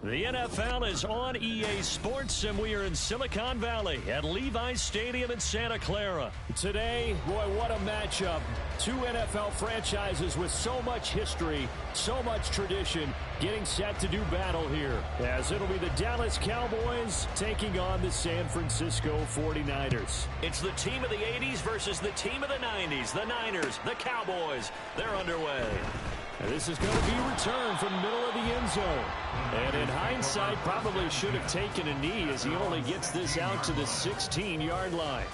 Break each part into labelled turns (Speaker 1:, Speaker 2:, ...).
Speaker 1: The NFL is on EA Sports, and we are in Silicon Valley at Levi's Stadium in Santa Clara. Today, boy, what a matchup. Two NFL franchises with so much history, so much tradition, getting set to do battle here. As it'll be the Dallas Cowboys taking on the San Francisco 49ers. It's the team of the 80s versus the team of the 90s. The Niners, the Cowboys, they're underway. And this is going to be returned from the middle of the end zone. And in hindsight, probably should have taken a knee as he only gets this out to the 16-yard line.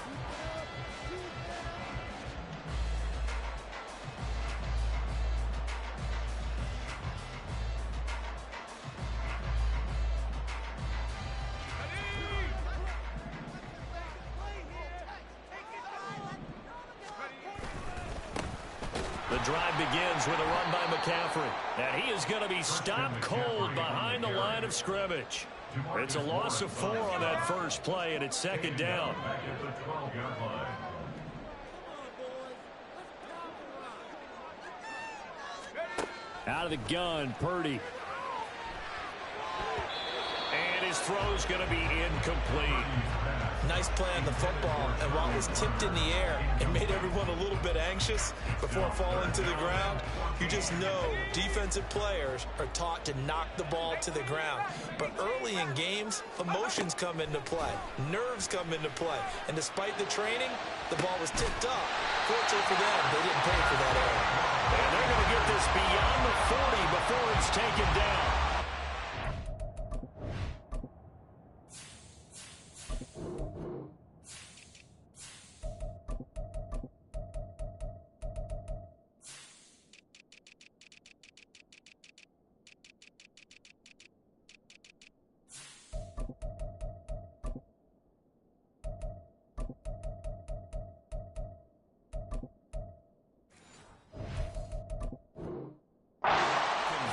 Speaker 1: The drive begins with a run by McCaffrey. And he is going to be stopped cold behind the line of scrimmage. It's a loss of 4 on that first play, and it's second down. Out of the gun, Purdy. And his throw's going to be incomplete.
Speaker 2: Nice play on the football, and while it was tipped in the air, it made everyone a little bit anxious before falling to the ground. You just know defensive players are taught to knock the ball to the ground. But early in games, emotions come into play. Nerves come into play. And despite the training, the ball was tipped up. Fortunately for them, they didn't pay for that error.
Speaker 1: And they're going to get this beyond the 40 before it's taken down.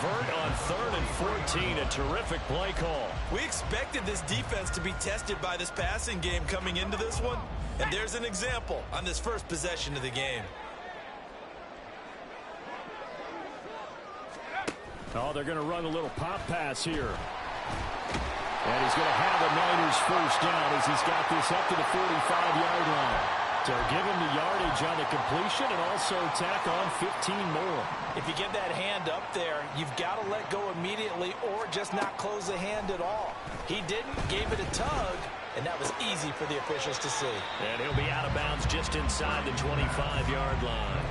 Speaker 1: On 3rd and 14, a terrific play call.
Speaker 2: We expected this defense to be tested by this passing game coming into this one, and there's an example on this first possession of the game.
Speaker 1: Oh, they're going to run a little pop pass here. And he's going to have a Niners first down as he's got this up to the 45-yard line. So give him the yardage on the completion and also tack on 15 more.
Speaker 2: If you get that hand up there, you've got to let go immediately or just not close the hand at all. He didn't, gave it a tug, and that was easy for the officials to see.
Speaker 1: And he'll be out of bounds just inside the 25-yard line.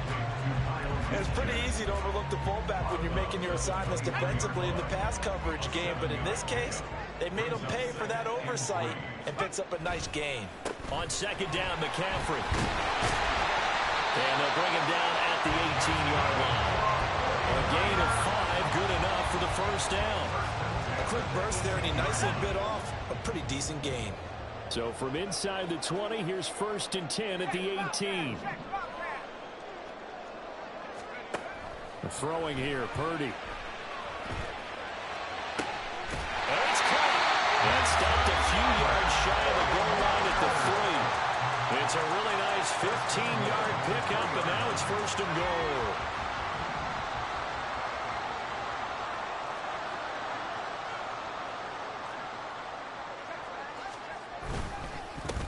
Speaker 2: It's pretty easy to overlook the fullback when you're making your assignments defensively in the pass coverage game, but in this case, they made him pay for that oversight and picks up a nice gain.
Speaker 1: On second down, McCaffrey. And they'll bring him down at the 18-yard line. A gain of 5, good enough for the first down.
Speaker 2: A quick burst there, and he nicely bit off a pretty decent gain.
Speaker 1: So from inside the 20, here's 1st and 10 at the 18. Throwing here, Purdy. And it's caught. And stopped a few yards shy of the goal line at the 3. It's a really nice 15-yard pickup, and now it's 1st and goal.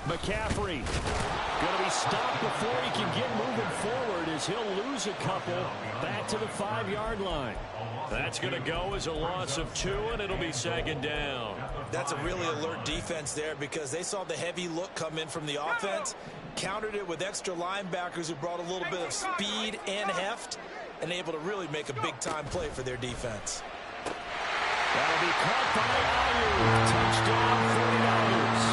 Speaker 1: McCaffrey going to be stopped before he can get moving forward as he'll lose a couple back to the 5-yard line. That's going to go as a loss of 2, and it'll be second down.
Speaker 2: That's a really alert defense there because they saw the heavy look come in from the offense, countered it with extra linebackers who brought a little bit of speed and heft, and able to really make a big-time play for their defense.
Speaker 1: That'll be caught by Ayuk. Touchdown 49ers.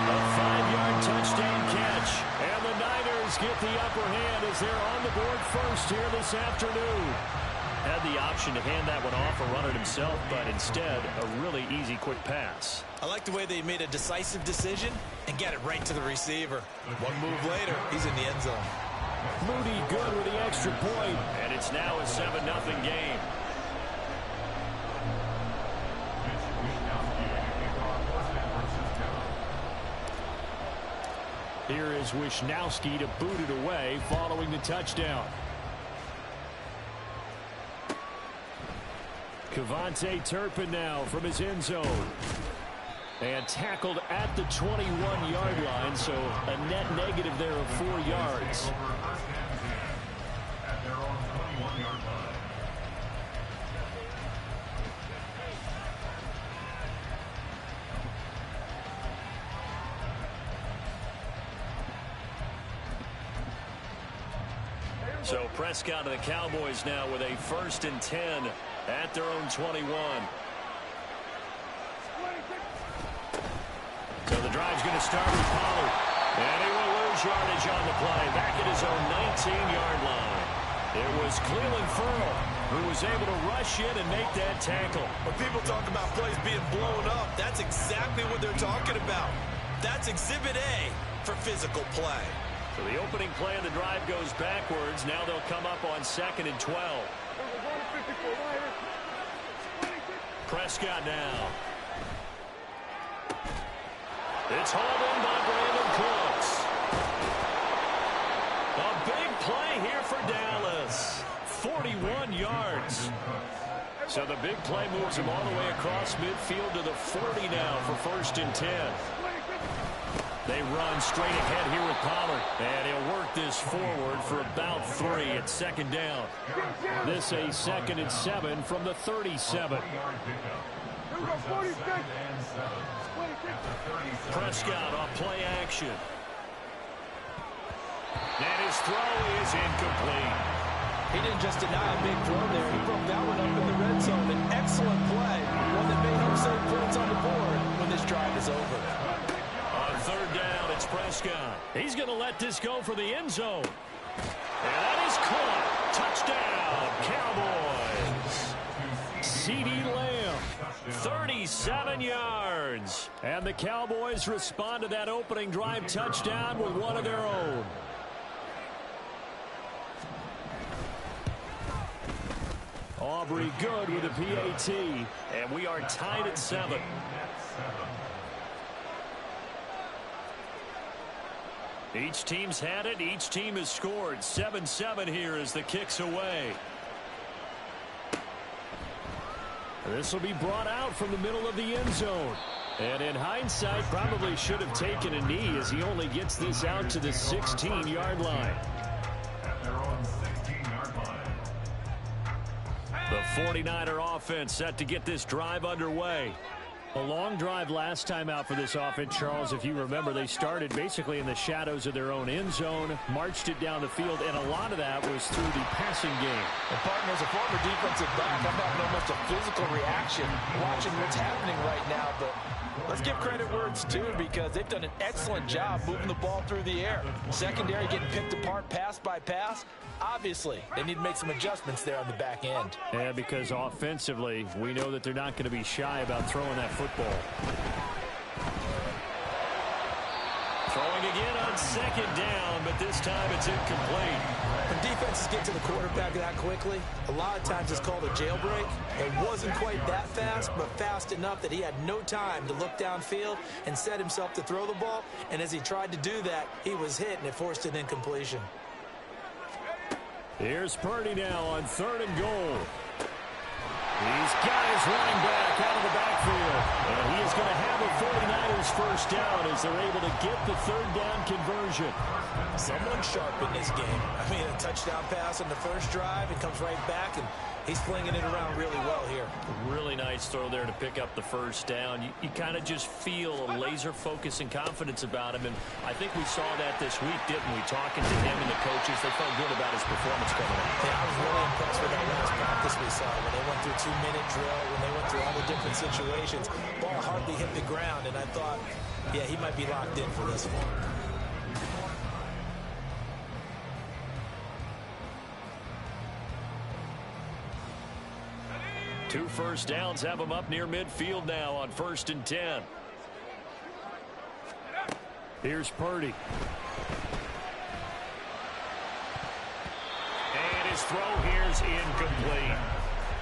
Speaker 1: A 5-yard touchdown catch. And the Niners get the upper hand as they're on the board first here this afternoon. Had the option to hand that one off or run it himself, but instead, a really easy quick pass.
Speaker 2: I like the way they made a decisive decision and get it right to the receiver. One move later, he's in the end zone.
Speaker 1: Moody good with the extra point, and it's now a 7-0 game. Here is Wishnowski to boot it away following the touchdown. Cavante Turpin now from his end zone. And tackled at the 21-yard line, so a net negative there of 4 yards. So Prescott and the Cowboys now with a 1st and 10 at their own 21. So the drive's going to start with Pollard. And he will lose yardage on the play. Back at his own 19-yard line. It was Cleveland Ferrell who was able to rush in and make that tackle.
Speaker 2: When people talk about plays being blown up, that's exactly what they're talking about. That's Exhibit A for physical play.
Speaker 1: So the opening play of the drive goes backwards. Now they'll come up on 2nd and 12. Prescott now. It's hauled in by Brandon Cooks. A big play here for Dallas. 41 yards. So the big play moves him all the way across midfield to the 40 now for 1st and 10. They run straight ahead here with Pollard. And he'll work this forward for about 3 at 2nd down. This a 2nd and 7 from the 37. Prescott off play action. And his throw is incomplete.
Speaker 2: He didn't just deny a big throw there. He broke that one up in the red zone. An excellent play. One that may help save points on the board when this drive is over.
Speaker 1: On 3rd down, it's Prescott. He's going to let this go for the end zone. And that is caught. Touchdown, Cowboys. CeeDee Lamb, 37 yards. And the Cowboys respond to that opening drive touchdown with one of their own. Aubrey good with a PAT. And we are tied at 7. Each team's had it. Each team has scored. 7-7 here as the kick's away. This will be brought out from the middle of the end zone. And in hindsight, probably should have taken a knee as he only gets this out to the 16-yard line. The 49er offense set to get this drive underway. A long drive last time out for this offense, Charles. If you remember, they started basically in the shadows of their own end zone, marched it down the field, and a lot of that was through the passing game.
Speaker 2: And partner, as a former defensive back, I'm having almost a physical reaction watching what's happening right now. But let's give credit where it's due, because they've done an excellent job moving the ball through the air. Secondary getting picked apart pass by pass. Obviously, they need to make some adjustments there on the back end.
Speaker 1: Yeah, because offensively, we know that they're not going to be shy about throwing that football. Throwing again on 2nd down, but this time it's incomplete.
Speaker 2: When defenses get to the quarterback that quickly, a lot of times it's called a jailbreak. It wasn't quite that fast, but fast enough that he had no time to look downfield and set himself to throw the ball. And as he tried to do that, he was hit, and it forced an incompletion.
Speaker 1: Here's Purdy now on 3rd and goal. He's got his running back out of the backfield. And he is going to have a 49ers first down as they're able to get the 3rd down conversion.
Speaker 2: Someone sharp in this game. I mean, a touchdown pass on the first drive, and comes right back, and he's flinging it around really well here.
Speaker 1: Really nice throw there to pick up the first down. You kind of just feel a laser focus and confidence about him, and I think we saw that this week, didn't we? Talking to him and the coaches, they felt good about his performance coming up.
Speaker 2: Yeah, I was really impressed with that last practice we saw when they went through 2-minute drill, when they went through all the different situations. Ball hardly hit the ground, and I thought, yeah, he might be locked in for this one.
Speaker 1: Two first downs have him up near midfield now on 1st and 10. Here's Purdy. And his throw here's incomplete.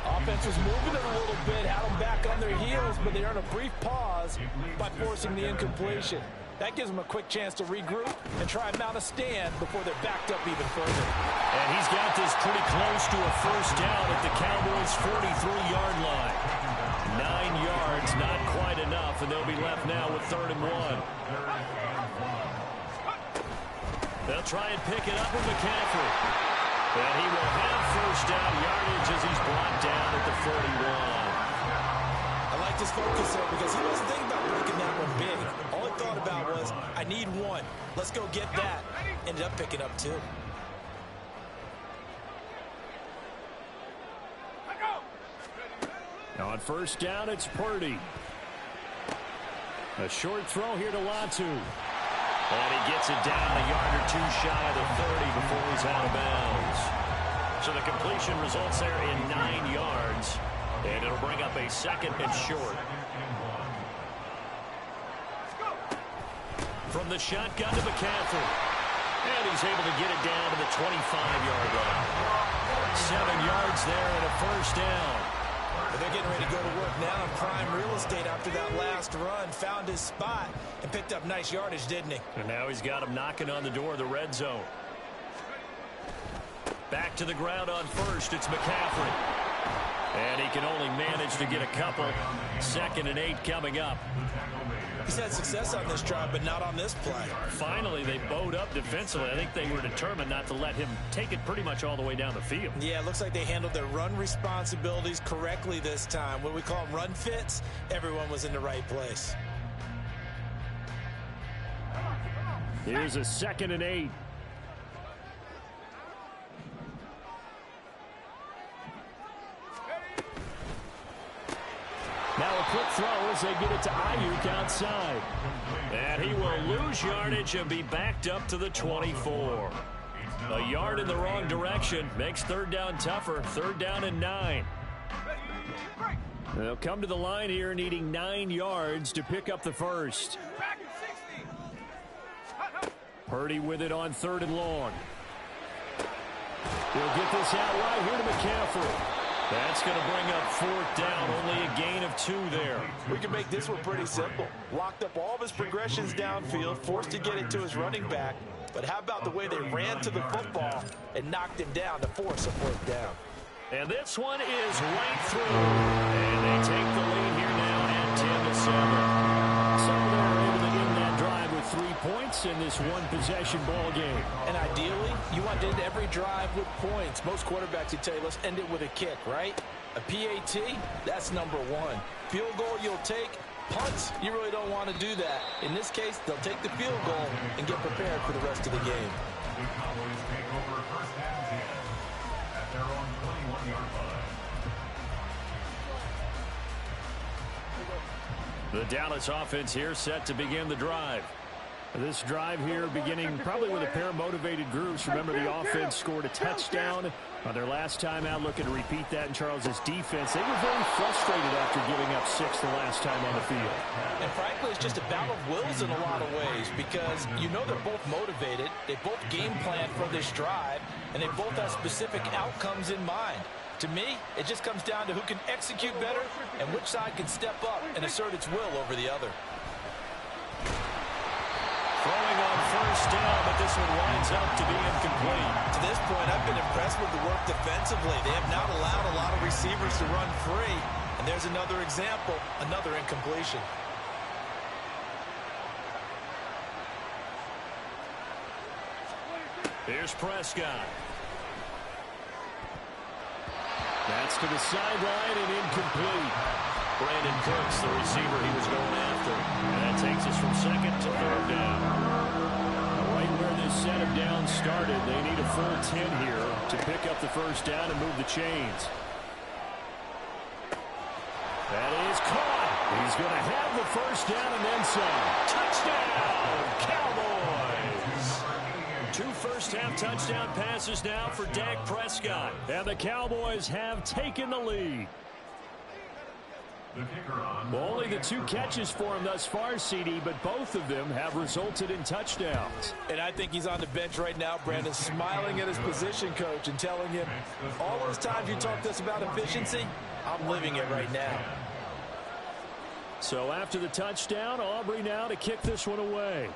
Speaker 2: Offense was moving it a little bit, had them back on their heels, but they earned a brief pause by forcing the incompletion. That gives them a quick chance to regroup and try and mount a stand before they're backed up even further.
Speaker 1: And he's got this pretty close to a first down at the Cowboys' 43-yard line. 9 yards, not quite enough, and they'll be left now with 3rd and 1. They'll try and pick it up with McCaffrey. And he will have first down yardage as he's brought down at the 41.
Speaker 2: I like this focus there because he wasn't thinking about breaking that one big. All he thought about was, I need one. Let's go get that. Ended up picking up 2.
Speaker 1: On first down, it's Purdy. A short throw here to Latu. And he gets it down a yard or 2 shy of the 30 before he's out of bounds. So the completion results there in 9 yards. And it'll bring up a 2nd and short. From the shotgun to McCaffrey. And he's able to get it down to the 25-yard line. 7 yards there and a first down.
Speaker 2: But they're getting ready to go to work now in prime real estate after that last run. Found his spot and picked up nice yardage, didn't he?
Speaker 1: And now he's got him knocking on the door of the red zone. Back to the ground on first. It's McCaffrey. And he can only manage to get a couple. 2nd and 8 coming up.
Speaker 2: He's had success on this drive, but not on this play.
Speaker 1: Finally, they bowed up defensively. I think they were determined not to let him take it pretty much all the way down the field.
Speaker 2: Yeah, it looks like they handled their run responsibilities correctly this time. What we call them run fits, everyone was in the right place.
Speaker 1: Here's a 2nd and 8. Now a quick throw as they get it to Ayuk outside. And he will lose yardage and be backed up to the 24. A yard in the wrong direction makes 3rd down tougher. 3rd down and 9. They'll come to the line here needing 9 yards to pick up the first. Purdy with it on 3rd and long. He'll get this out right here to McCaffrey. That's going to bring up 4th down, only a gain of 2 there.
Speaker 2: We can make this one pretty simple. Locked up all of his progressions downfield, forced to get it to his running back. But how about the way they ran to the football and knocked him down to force a 4th down?
Speaker 1: And this one is right through. And they take the lead here now at 10-7. So they're able to end that drive with 3 points in this one-possession ball game.
Speaker 2: And ideally, you want to end every drive with points. Most quarterbacks would tell you, let's end it with a kick, right? A PAT, that's number 1. Field goal you'll take. Punts, you really don't want to do that. In this case, they'll take the field goal and get prepared for the rest of the game.
Speaker 1: The Dallas offense here set to begin the drive. This drive here beginning probably with a pair of motivated groups. Remember, the offense scored a touchdown on their last time out, looking to repeat that in Charles's defense. They were very frustrated after giving up 6 the last time on the field.
Speaker 2: And frankly, it's just a battle of wills in a lot of ways because you know they're both motivated. They both game plan for this drive, and they both have specific outcomes in mind. To me, it just comes down to who can execute better and which side can step up and assert its will over the other.
Speaker 1: Throwing on first down, but this one winds up to be incomplete.
Speaker 2: To this point, I've been impressed with the work defensively. They have not allowed a lot of receivers to run free. And there's another example, another incompletion.
Speaker 1: Here's Prescott. That's to the sideline and incomplete. Brandon Cooks, the receiver he was going after. And that takes us from 2nd to 3rd down. Right where this set of downs started, they need a full 10 here to pick up the first down and move the chains. That is caught. He's going to have the first down and then some. Touchdown, Cowboys! 2 first-half touchdown passes now for Dak Prescott. And the Cowboys have taken the lead. Well, only the 2 catches for him thus far, CD, but both of them have resulted in touchdowns.
Speaker 2: And I think he's on the bench right now, Brandon, smiling at his position coach and telling him, all those times you talked to us about efficiency, I'm living it right now.
Speaker 1: So after the touchdown, Aubrey now to kick this one away.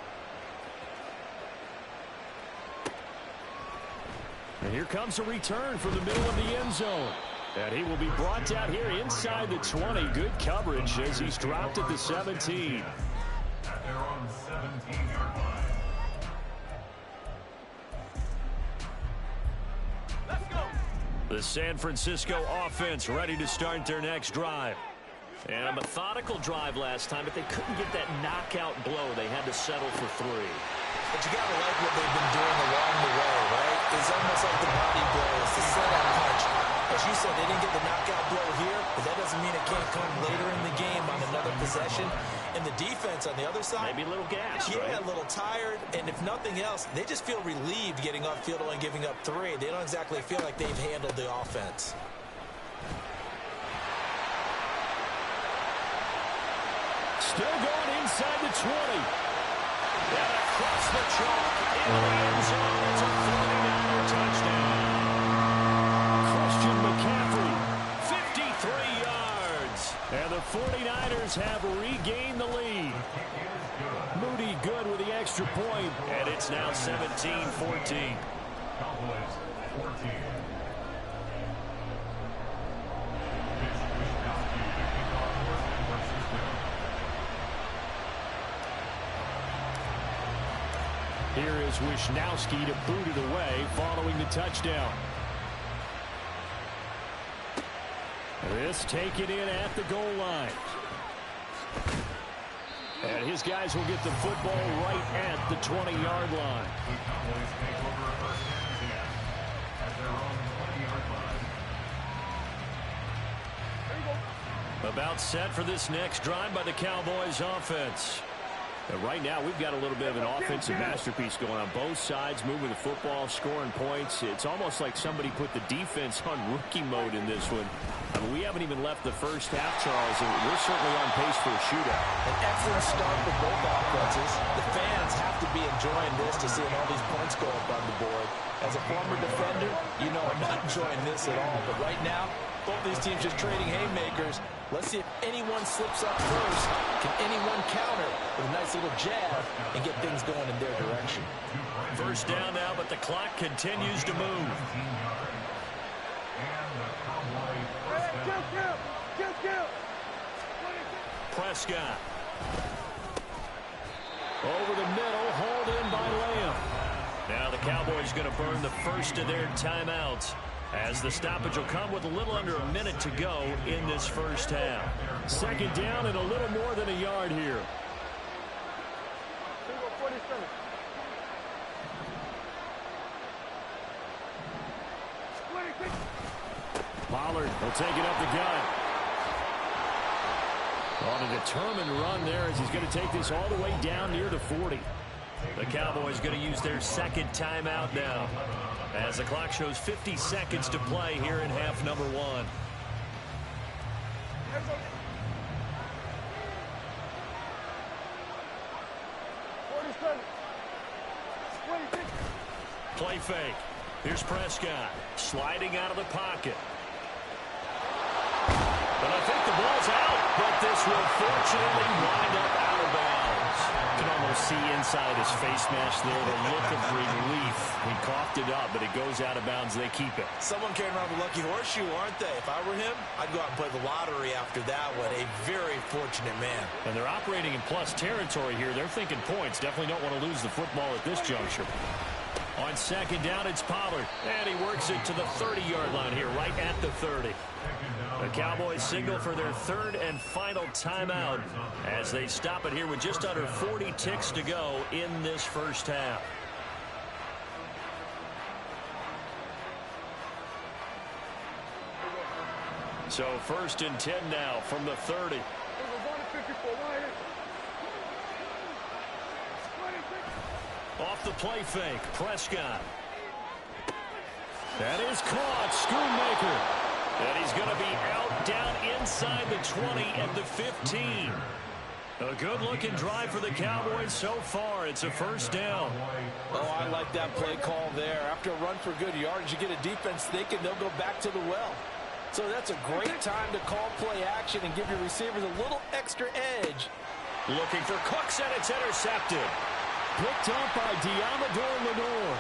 Speaker 1: And here comes a return from the middle of the end zone. And he will be brought down here inside the 20. Good coverage as he's dropped at the 17.
Speaker 3: They're on the 17-yard line.
Speaker 1: Let's go. The San Francisco offense ready to start their next drive. And a methodical drive last time, but they couldn't get that knockout blow. They had to settle for 3.
Speaker 2: But you got to like what they've been doing along the way, right? It's almost like the body blows, the setup punch. As you said, they didn't get the knockout blow here, but that doesn't mean it can't come later in the game on another possession. And the defense on the other side,
Speaker 1: maybe a little gas,
Speaker 2: yeah,
Speaker 1: right?
Speaker 2: A little tired. And if nothing else, they just feel relieved getting upfield and giving up 3. They don't exactly feel like they've handled the offense.
Speaker 1: Still going inside the 20. And across the chalk into the end zone. It's a 49er touchdown. Christian McCaffrey, 53 yards. And the 49ers have regained the lead. Moody good with the extra point. And it's now 17-14.
Speaker 3: Cowboys 14.
Speaker 1: Here is Wisnowski to boot it away following the touchdown. This taken in at the goal line. And his guys will get the football right at the 20-yard line.
Speaker 3: The Cowboys take over first and 10 at their own 20-yard line.
Speaker 1: About set for this next drive by the Cowboys offense. And right now, we've got a little bit of an offensive masterpiece going on both sides, moving the football, scoring points. It's almost like somebody put the defense on rookie mode in this one. I mean, we haven't even left the first half, Charles, and we're certainly on pace for a shootout.
Speaker 2: An excellent start for both offenses. The fans have to be enjoying this to seeing all these points go up on the board. As a former defender, you know I'm not enjoying this at all. But right now, both these teams just trading haymakers. Let's see if anyone slips up first. Can anyone counter with a nice little jab and get things going in their direction?
Speaker 1: First down now, but the clock continues to move. Prescott. Over the middle, hauled in by Lamb. Now the Cowboys going to burn the first of their timeouts, as the stoppage will come with a little under a minute to go in this first half. Second down and a little more than a yard here. Pollard will take it up the gut. On a determined run there as he's going to take this all the way down near the 40. The Cowboys going to use their second timeout now, as the clock shows 50 seconds to play here in half number 1. Play fake. Here's Prescott sliding out of the pocket. But I think the ball's out, but this will fortunately wind up out of bounds. You can almost see inside his face mask there the look of relief. He coughed it up, but it goes out of bounds. They keep it.
Speaker 2: Someone carrying around the lucky horseshoe, aren't they? If I were him, I'd go out and play the lottery after that one. A very fortunate man.
Speaker 1: And they're operating in plus territory here. They're thinking points. Definitely don't want to lose the football at this juncture. On second down, it's Pollard. And he works it to the 30-yard line here, right at the 30. The Cowboys signal for their third and final timeout as they stop it here with just under 40 ticks to go in this first half. So first and 10 now from the 30. Off the play fake, Prescott. That is caught, Schoonmaker. And he's going to be out down inside the 20 at the 15. A good-looking drive for the Cowboys so far. It's a first down.
Speaker 2: Oh, I like that play call there. After a run for good yardage, you get a defense thinking they'll go back to the well. So that's a great time to call play action and give your receivers a little extra edge.
Speaker 1: Looking for Cooks, and it's intercepted. Picked up by Diamador Lenore.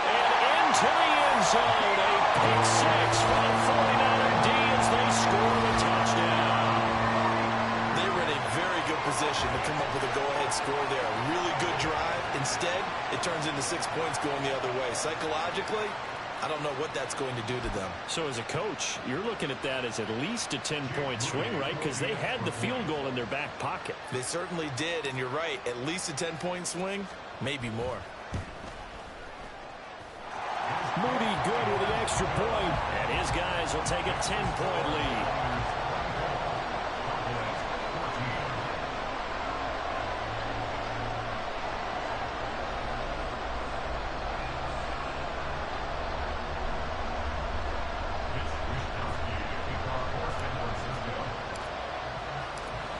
Speaker 1: And into the end zone. A pick six for the 49er D as they score the touchdown.
Speaker 2: They were in a very good position to come up with a go-ahead score there. A really good drive. Instead, it turns into 6 points going the other way. Psychologically, I don't know what that's going to do to them.
Speaker 1: So as a coach, you're looking at that as at least a 10-point swing, right? Because they had the field goal in their back pocket.
Speaker 2: They certainly did, and you're right. At least a 10-point swing, maybe more.
Speaker 1: Moody good with the extra point, and his guys will take a 10-point lead.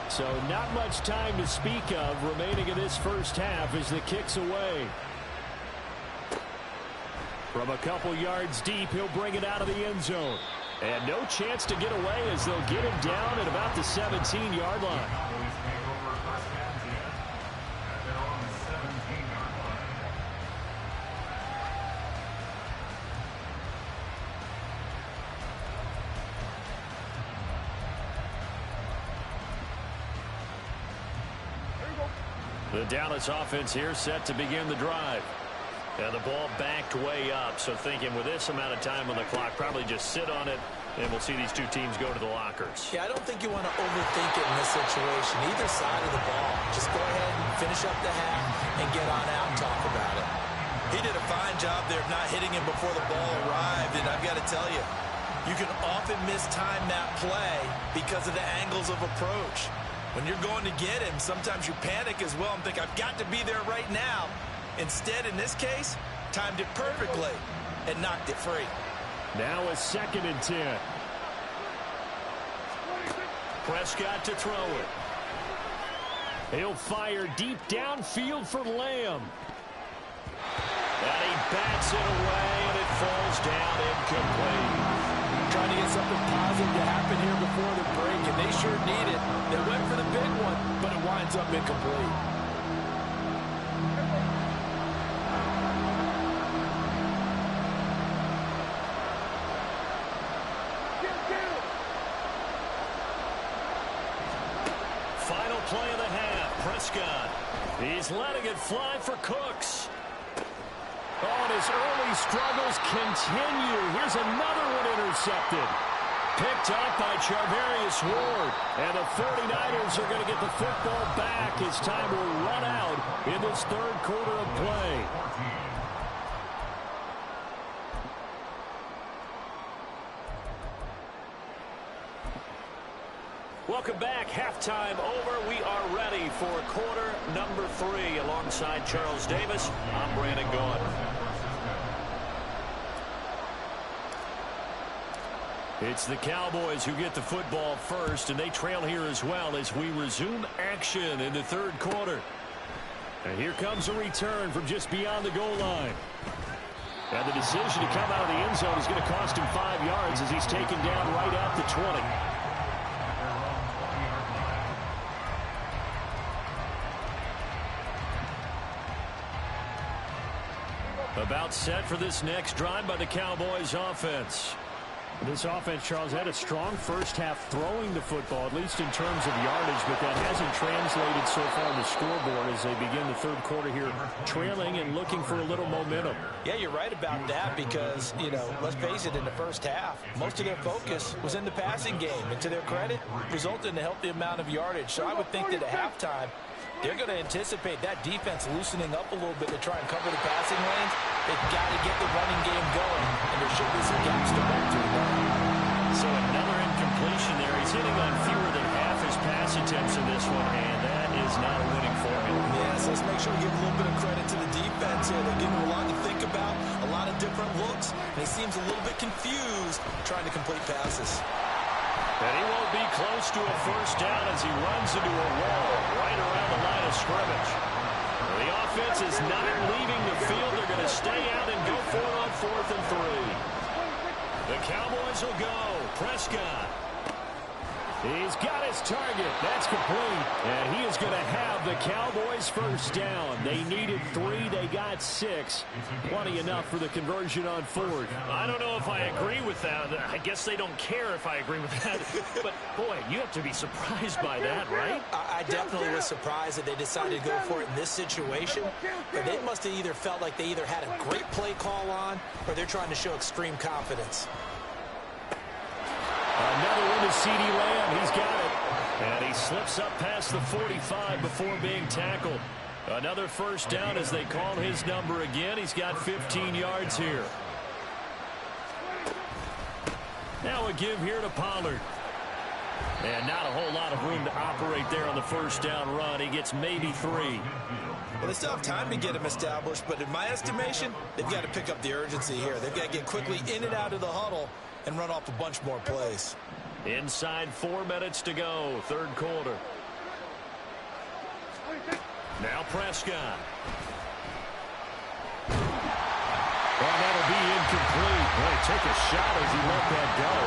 Speaker 1: So not much time to speak of remaining in this first half as the kick's away. From a couple yards deep, he'll bring it out of the end zone. And no chance to get away as they'll get him down at about the 17-yard line. The Dallas offense here set to begin the drive. And the ball backed way up, so thinking with this amount of time on the clock, probably just sit on it, and we'll see these two teams go to the lockers.
Speaker 2: Yeah, I don't think you want to overthink it in this situation. Either side of the ball. Just go ahead and finish up the half and get on out and talk about it. He did a fine job there of not hitting him before the ball arrived, and I've got to tell you, you can often mistime that play because of the angles of approach. When you're going to get him, sometimes you panic as well and think, I've got to be there right now. Instead, in this case, timed it perfectly and knocked it free.
Speaker 1: Now a 2nd and 10. Prescott to throw it. He'll fire deep downfield for Lamb. And he bats it away, and it falls down incomplete.
Speaker 2: Trying to get something positive to happen here before the break, and they sure need it. They went for the big one, but it winds up incomplete.
Speaker 1: Final play of the half. Prescott. He's letting it fly for Cooks. Oh, and his early struggles continue. Here's another one intercepted. Picked up by Charvarius Ward. And the 49ers are going to get the football back as time will run out in this third quarter of play. Welcome back. Halftime over. We are ready for quarter number 3. Alongside Charles Davis, I'm Brandon Gaudin. It's the Cowboys who get the football first, and they trail here as well as we resume action in the third quarter. And here comes a return from just beyond the goal line. And the decision to come out of the end zone is going to cost him 5 yards as he's taken down right at the 20. About set for this next drive by the Cowboys offense. This offense, Charles, had a strong first half throwing the football, at least in terms of yardage, but that hasn't translated so far on the scoreboard as they begin the third quarter here, trailing and looking for a little momentum.
Speaker 2: Yeah, you're right about that because, you know, let's face it, in the first half, most of their focus was in the passing game, and to their credit, resulted in a healthy amount of yardage. So I would think that at halftime, they're going to anticipate that defense loosening up a little bit to try and cover the passing lanes. They've got to get the running game going, and there should be some gaps to run through there.
Speaker 1: So another incompletion there. He's hitting on fewer than half his pass attempts in this one, and that is not a winning formula.
Speaker 2: Yes, let's make sure we give a little bit of credit to the defense here. They're giving him a lot to think about, a lot of different looks, and he seems a little bit confused trying to complete passes.
Speaker 1: And he won't be close to a first down as he runs into a wall right around the line of scrimmage. The offense is not leaving the field. They're going to stay out and go for it on 4th and 3. The Cowboys will go. Prescott. He's got his target. That's complete. And he is going to have the Cowboys first down. They needed 3. They got 6. Plenty enough for the conversion on 4th.
Speaker 4: I don't know if I agree with that. I guess they don't care if I agree with that. But, boy, you have to be surprised by that, right?
Speaker 2: I definitely was surprised that they decided to go for it in this situation. But they must have either felt like they either had a great play call on or they're trying to show extreme confidence.
Speaker 1: Another one to C.D. Lamb. He's got it. And he slips up past the 45 before being tackled. Another first down as they call his number again. He's got 15 yards here. Now a give here to Pollard. And not a whole lot of room to operate there on the first down run. He gets maybe 3.
Speaker 2: Well, they still have time to get him established, but in my estimation, they've got to pick up the urgency here. They've got to get quickly in and out of the huddle and run off a bunch more plays.
Speaker 1: Inside 4 minutes to go, 3rd quarter. Now Prescott. And that'll be incomplete. Well, he took a shot as he let that go.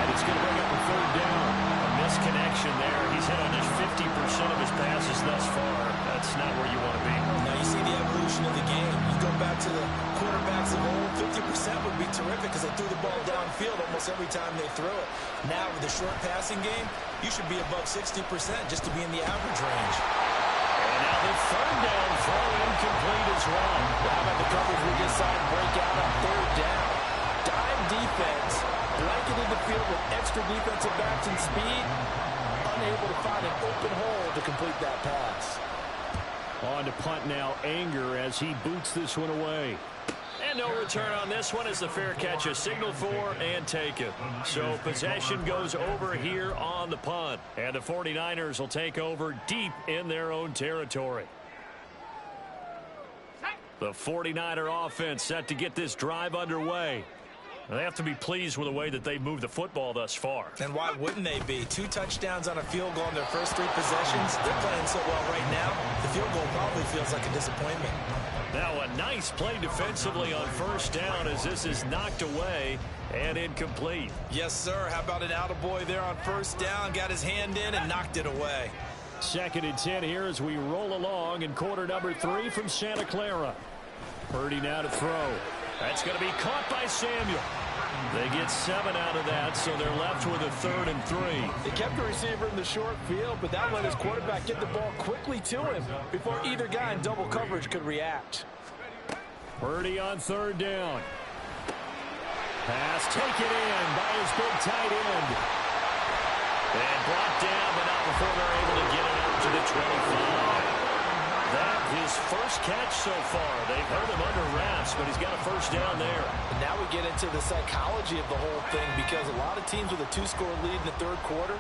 Speaker 1: And it's going to bring up a 3rd down. A misconnection there. He's hit on just 50% of his passes thus far. That's not where you want to be.
Speaker 2: Now you see the evolution of the game. You go back to the quarterbacks of old, 50% would be terrific because they threw the ball downfield almost every time they threw it. Now with the short passing game, you should be above 60% just to be in the average range.
Speaker 1: And now the 3rd down throw incomplete as well.
Speaker 2: How about the coverage we just saw him break out on 3rd down? Dime defense, blanketed the field with extra defensive backs and speed, unable to find an open hole to complete that pass.
Speaker 1: On to punt now, Anger as he boots this one away. And no return on this one as the fair catch is signaled for and taken. So possession goes over here on the punt. And the 49ers will take over deep in their own territory. The 49er offense set to get this drive underway. They have to be pleased with the way that they've moved the football thus far.
Speaker 2: And why wouldn't they be? 2 touchdowns on a field goal in their first 3 possessions. They're playing so well right now, the field goal probably feels like a disappointment.
Speaker 1: Now a nice play defensively on first down as this is knocked away and incomplete.
Speaker 2: Yes, sir. How about an attaboy there on first down? Got his hand in and knocked it away.
Speaker 1: 2nd and 10 here as we roll along in quarter number 3 from Santa Clara. Purdy now to throw. That's going to be caught by Samuel. They get 7 out of that, so they're left with a 3rd and 3.
Speaker 2: They kept the receiver in the short field, but that let his quarterback get the ball quickly to him before either guy in double coverage could react.
Speaker 1: Purdy on 3rd down. Pass taken in by his big tight end. And brought down, but not before they're able to get it out to the 25. That his first catch so far. They've held him under wraps, but he's got a first down there.
Speaker 2: And now we get into the psychology of the whole thing because a lot of teams with a 2-score lead in the 3rd quarter,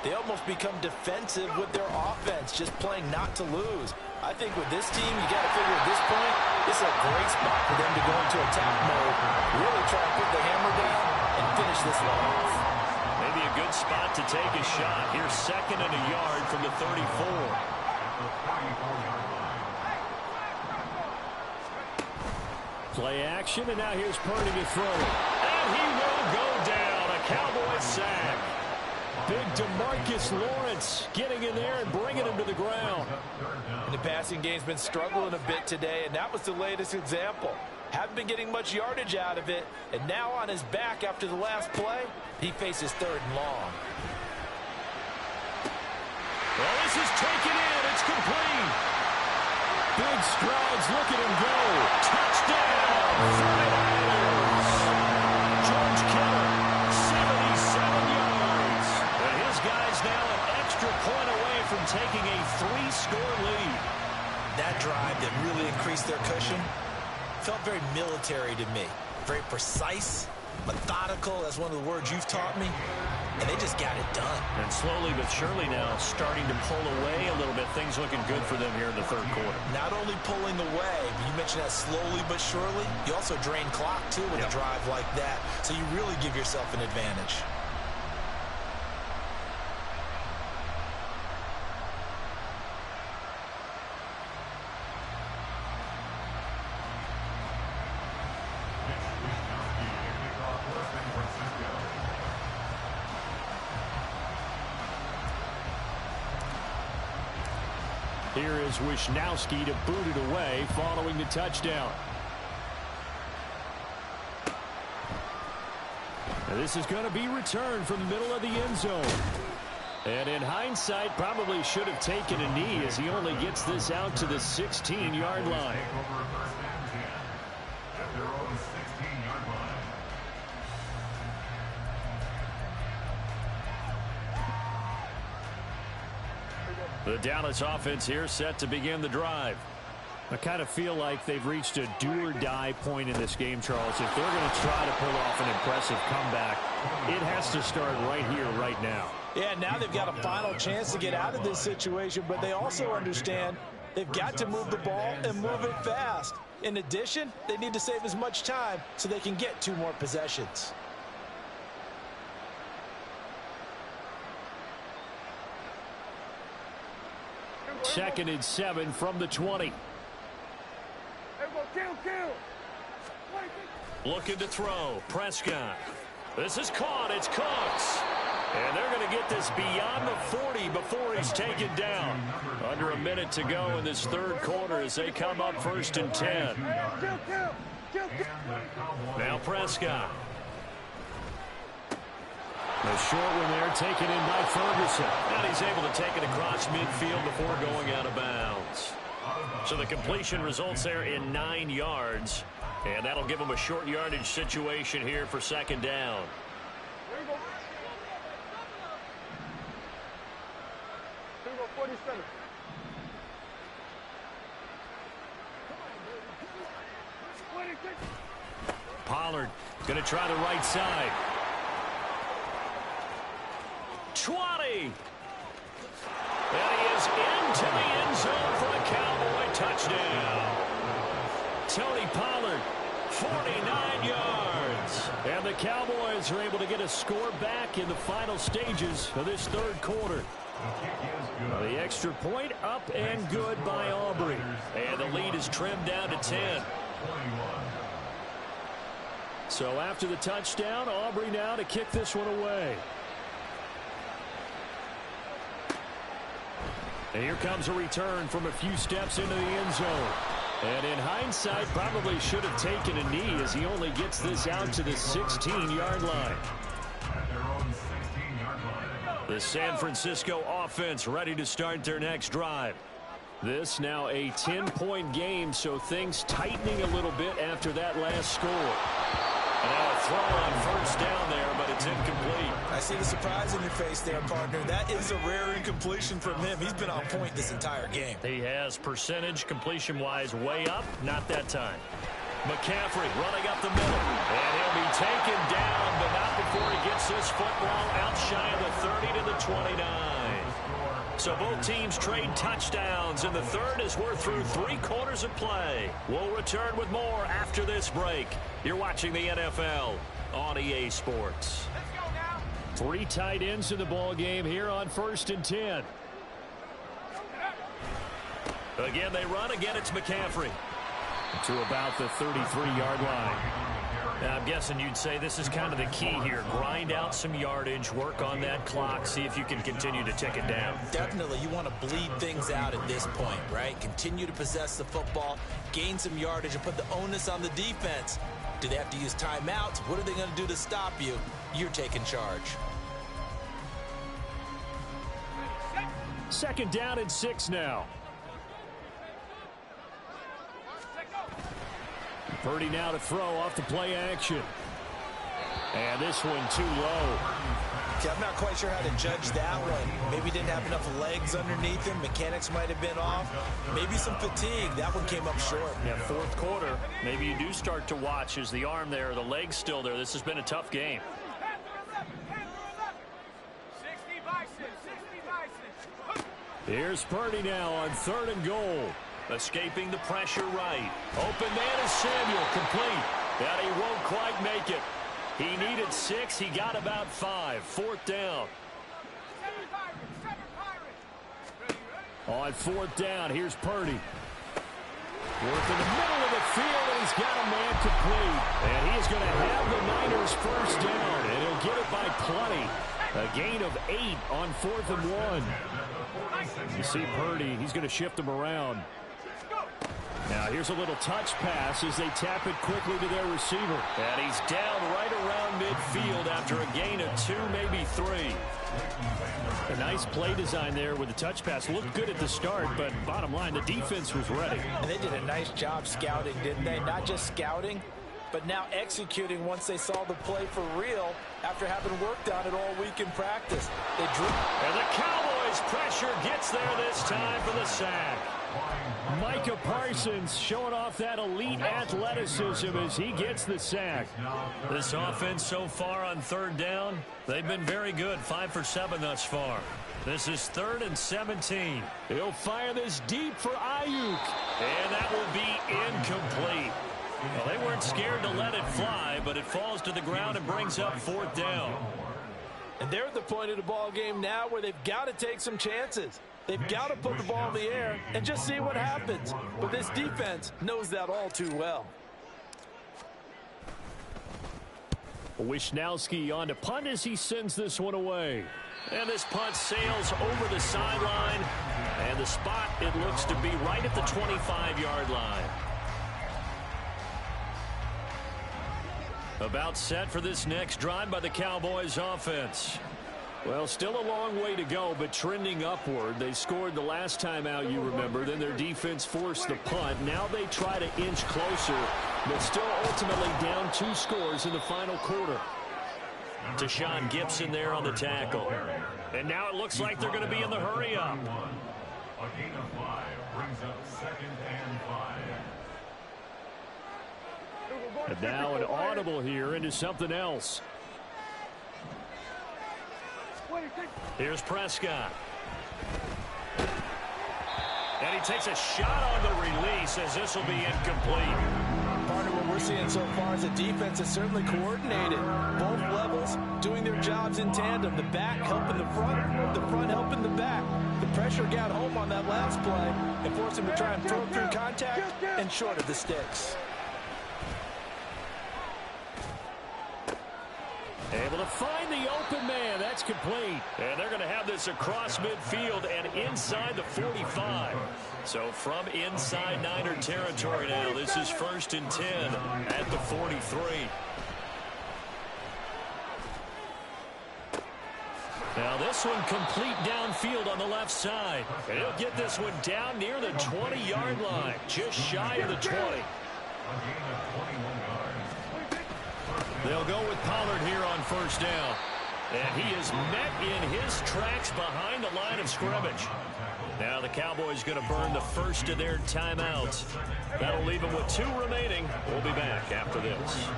Speaker 2: they almost become defensive with their offense, just playing not to lose. I think with this team, you got to figure at this point, this is a great spot for them to go into attack mode, really try to put the hammer down and finish this one off.
Speaker 1: Maybe a good spot to take a shot. Here's 2nd and a yard from the 34. Play action, and now here's Purdy to throw. And he will go down. A Cowboy sack. Big DeMarcus Lawrence getting in there and bringing him to the ground.
Speaker 2: And the passing game's been struggling a bit today, and that was the latest example. Haven't been getting much yardage out of it, and now on his back after the last play, he faces 3rd and long.
Speaker 1: Well, this is taken in. It's complete. Big strides. Look at him go. Touchdown. 49ers. George Kittle, 77 yards. And his guy's now an extra point away from taking a 3-score lead.
Speaker 2: That drive that really increased their cushion felt very military to me. Very precise, methodical. That's one of the words you've taught me. And they just got it done.
Speaker 1: And slowly but surely now starting to pull away a little bit. Things looking good for them here in the 3rd quarter.
Speaker 2: Not only pulling away, but you mentioned that slowly but surely. You also drain clock, too, with a drive like that. So you really give yourself an advantage.
Speaker 1: Here is Wisnowski to boot it away following the touchdown. And this is going to be returned from the middle of the end zone. And in hindsight, probably should have taken a knee as he only gets this out to the 16-yard line. The Dallas offense here set to begin the drive. I kind of feel like they've reached a do-or-die point in this game, Charles. If they're going to try to pull off an impressive comeback, it has to start right here, right now.
Speaker 2: Yeah, now they've got a final chance to get out of this situation, but they also understand they've got to move the ball and move it fast. In addition, they need to save as much time so they can get 2 more possessions.
Speaker 1: Second and 7 from the 20. Looking to throw. Prescott. This is caught. It's Cooks. And they're going to get this beyond the 40 before he's taken down. Under a minute to go in this third quarter as they come up 1st and 10. Now Prescott. The short one there taken in by Ferguson. And he's able to take it across midfield before going out of bounds. So the completion results there in 9 yards. And that'll give him a short yardage situation here for 2nd down. Pollard going to try the right side. 20. And he is into the end zone for a Cowboy touchdown. Tony Pollard, 49 yards. And the Cowboys are able to get a score back in the final stages of this third quarter. The extra point up and good by Aubrey. And the lead is trimmed down to 10. So after the touchdown, Aubrey now to kick this one away. And here comes a return from a few steps into the end zone. And in hindsight, probably should have taken a knee as he only gets this out to the 16-yard line. The San Francisco offense ready to start their next drive. This now a 10-point game, so things tightening a little bit after that last score. And now a throw on 1st down there, but it's incomplete.
Speaker 2: I see the surprise in your face there, partner. That is a rare incompletion from him. He's been on point this entire game.
Speaker 1: He has percentage completion-wise way up. Not that time. McCaffrey running up the middle. And he'll be taken down, but not before he gets this football out shy of the 30 to the 29. So both teams trade touchdowns in the third as we're through 3 quarters of play. We'll return with more after this break. You're watching the NFL on EA Sports. 3 tight ends in the ball game here on 1st and 10. Again, they run. Again, it's McCaffrey. To about the 33-yard line. Now, I'm guessing you'd say this is kind of the key here. Grind out some yardage, work on that clock, see if you can continue to tick it down.
Speaker 2: Definitely, you want to bleed things out at this point, right? Continue to possess the football, gain some yardage, and put the onus on the defense. Do they have to use timeouts? What are they going to do to stop you? You're taking charge.
Speaker 1: 2nd down and 6 now. Purdy now to throw off the play action. And this one too low.
Speaker 2: Okay, I'm not quite sure how to judge that one. Maybe didn't have enough legs underneath him. Mechanics might have been off. Maybe some fatigue. That one came up short.
Speaker 1: Yeah, 4th quarter. Maybe you do start to watch. Is the arm there, the leg's still there? This has been a tough game. Here's Purdy now on 3rd and goal. Escaping the pressure right. Open man is Samuel, complete. And he won't quite make it. He needed 6. He got about 5. 4th down. On 4th down, here's Purdy. Work in the middle of the field, and he's got a man complete. And he is going to have the Niners 1st down, and he'll get it by plenty. A gain of 8 on 4th and 1. You see Purdy, he's going to shift him around. Now here's a little touch pass as they tap it quickly to their receiver. And he's down right around midfield after a gain of 2, maybe 3. A nice play design there with the touch pass. Looked good at the start, but bottom line, the defense was ready.
Speaker 2: And they did a nice job scouting, didn't they? Not just scouting, but now executing once they saw the play for real after having worked on it all week in practice. They drew.
Speaker 1: And the Cowboys' pressure gets there this time for the sack. Micah Parsons showing off that elite athleticism as he gets the sack. This offense so far on 3rd down, they've been very good. 5 for 7 thus far. This is 3rd and 17. He'll fire this deep for Ayuk. And that will be incomplete. Well, they weren't scared to let it fly, but it falls to the ground and brings up 4th down.
Speaker 2: And they're at the point of the ball game now where they've got to take some chances. They've got to put the ball in the air and just see what happens. But this defense knows that all too well.
Speaker 1: Wisnowski on to punt as he sends this one away. And this punt sails over the sideline. And the spot, it looks to be right at the 25-yard line. About set for this next drive by the Cowboys offense. Well, still a long way to go, but trending upward. They scored the last time out, you remember. Then their defense forced the punt. Now they try to inch closer, but still ultimately down 2 scores in the final quarter. Deshaun Gibson there on the tackle. And now it looks like they're going to be in the hurry-up.
Speaker 3: A gain of 5 brings up 2nd and 5.
Speaker 1: And now an audible here into something else. Here's Prescott. And he takes a shot on the release as this will be incomplete.
Speaker 2: Part of what we're seeing so far is the defense is certainly coordinated. Both levels doing their jobs in tandem. The back helping the front helping the back. The pressure got home on that last play and forced him to try and throw through contact and short of the sticks.
Speaker 1: Able to find the open man. That's complete. And they're going to have this across midfield and inside the 45. So from inside Niner territory now, this is 1st and 10 at the 43. Now this one complete downfield on the left side. And he'll get this one down near the 20-yard line, just shy of the 20. They'll go with Pollard here on 1st down. And he is met in his tracks behind the line of scrimmage. Now the Cowboys going to burn the first of their timeouts. That'll leave them with 2 remaining. We'll be back after this.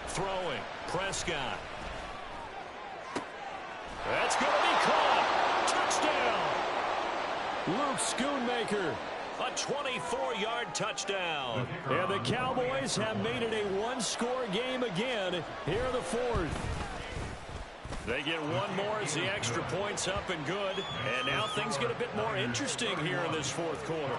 Speaker 1: Throwing, Prescott. That's going to be caught. Touchdown. Luke Schoonmaker. A 24-yard touchdown. And the Cowboys have made it a 1-score game again here in the 4th. They get 1 more as the extra point's up and good. And now things get a bit more interesting here in this 4th quarter.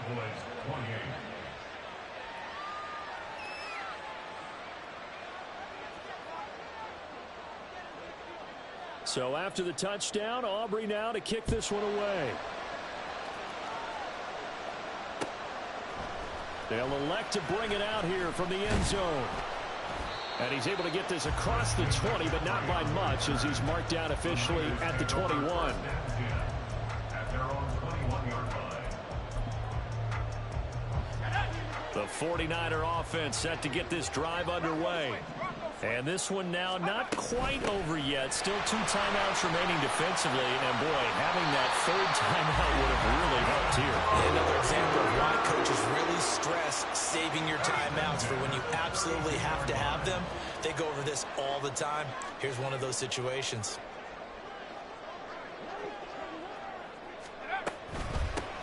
Speaker 1: So after the touchdown, Aubrey now to kick this one away. They'll elect to bring it out here from the end zone. And he's able to get this across the 20, but not by much as he's marked down officially at the 21. The 49er offense set to get this drive underway. And this one now not quite over yet. Still 2 timeouts remaining defensively. And, boy, having that 3rd timeout would have really helped here.
Speaker 2: Another example of why coaches really stress saving your timeouts for when you absolutely have to have them. They go over this all the time. Here's one of those situations.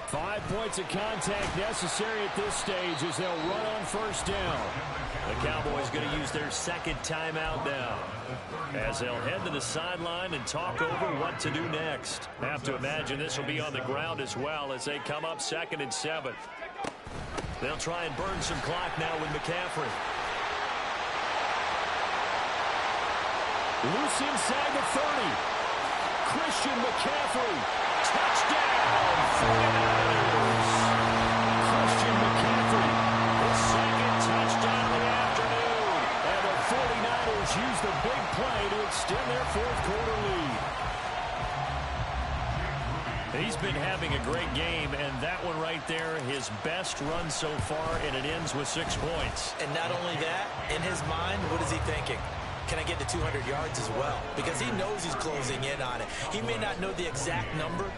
Speaker 1: 5 points of contact necessary at this stage as they'll run on 1st down. The Cowboys going to use their 2nd timeout now as they'll head to the sideline and talk over what to do next. Have to imagine this will be on the ground as well as they come up 2nd and 7. They'll try and burn some clock now with McCaffrey. Loose inside the 30. Christian McCaffrey. Touchdown, 49ers. Christian McCaffrey, his second touchdown of the afternoon. And the 49ers use the big play to extend their fourth-quarter lead. He's been having a great game, and that one right there, his best run so far, and it ends with 6 points.
Speaker 2: And not only that, in his mind, what is he thinking? Can I get to 200 yards as well? Because he knows he's closing in on it. He may not know the exact number,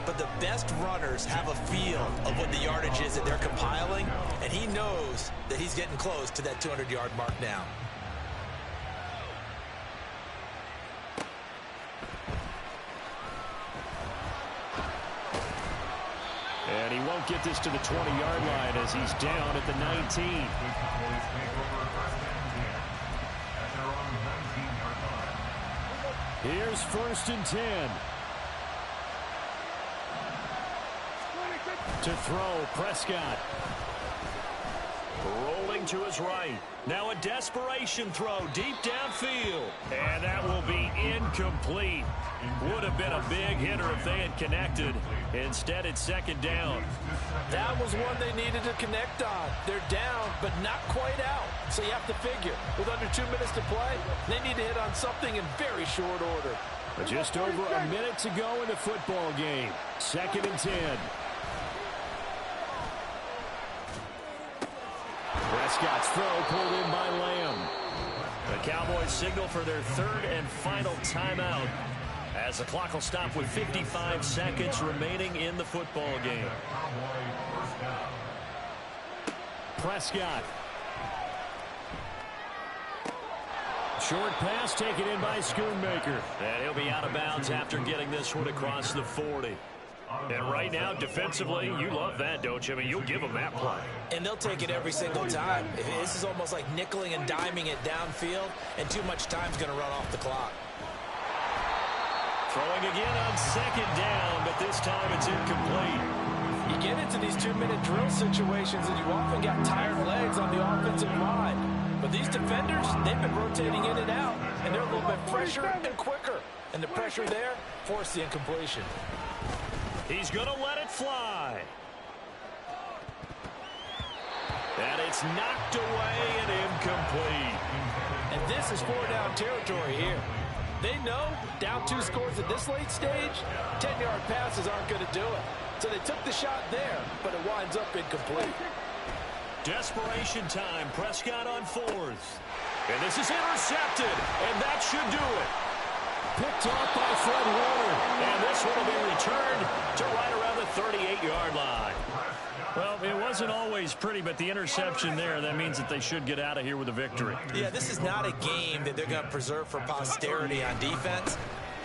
Speaker 2: but the best runners have a feel of what the yardage is that they're compiling, and he knows that he's getting close to that 200-yard mark now.
Speaker 1: And he won't get this to the 20-yard line as he's down at the 19. Here's 1st and 10. To throw, Prescott. Rolling to his right. Now a desperation throw deep downfield. And that will be incomplete. Would have been a big hitter if they had connected. Instead, it's 2nd down.
Speaker 2: That was one they needed to connect on. They're down, but not quite out. So you have to figure, with under 2 minutes to play, they need to hit on something in very short order.
Speaker 1: But just over a minute to go in the football game. 2nd and 10. Prescott's throw pulled in by Lamb. The Cowboys signal for their 3rd and final timeout, as the clock will stop with 55 seconds remaining in the football game. Prescott. Short pass taken in by Schoonmaker. And he'll be out of bounds after getting this one across the 40. And right now, defensively, you love that, don't you? I mean, you'll give them that play.
Speaker 2: And they'll take it every single time. This is almost like nickeling and diming it downfield, and too much time's going to run off the clock.
Speaker 1: Throwing again on 2nd down, but this time it's incomplete.
Speaker 2: You get into these 2-minute drill situations, and you often got tired legs on the offensive line. But these defenders, they've been rotating in and out, and they're a little bit fresher and quicker. And the pressure there forced the incompletion.
Speaker 1: He's going to let it fly. And it's knocked away and incomplete.
Speaker 2: And this is 4-down territory here. They know down 2 scores at this late stage, 10-yard passes aren't going to do it. So they took the shot there, but it winds up incomplete.
Speaker 1: Desperation time. Prescott on 4th. And this is intercepted, and that should do it. Picked off by Fred Warner. And this one will be returned to right around the 38-yard line. Well, it wasn't always pretty, but the interception there, that means that they should get out of here with a victory.
Speaker 2: Yeah, this is not a game that they're going to preserve for posterity on defense,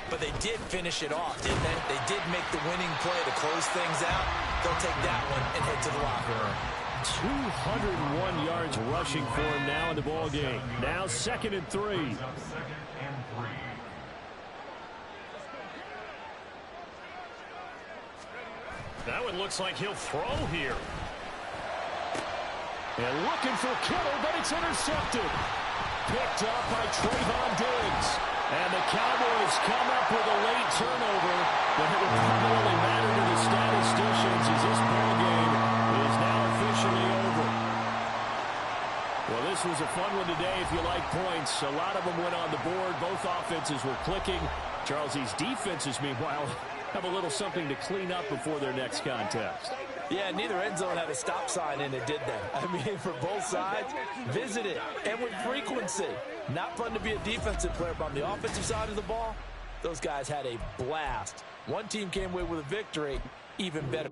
Speaker 2: but they did finish it off, didn't they? They did make the winning play to close things out. They'll take that one and head to the locker room.
Speaker 1: 201 yards rushing for him now in the ball game. Now 2nd and 3. That one looks like he'll throw here. And looking for Kittle, but it's intercepted. Picked up by Trayvon Diggs. And the Cowboys come up with a late turnover, but it will primarily matter to the statisticians as this ball game is now officially over. Well, this was a fun one today if you like points. A lot of them went on the board. Both offenses were clicking. Charles, these defenses, meanwhile, have a little something to clean up before their next contest.
Speaker 2: Yeah, neither end zone had a stop sign in it, did they? I mean, for both sides, visit it, and with frequency. Not fun to be a defensive player, but on the offensive side of the ball, those guys had a blast. One team came away with a victory, even better.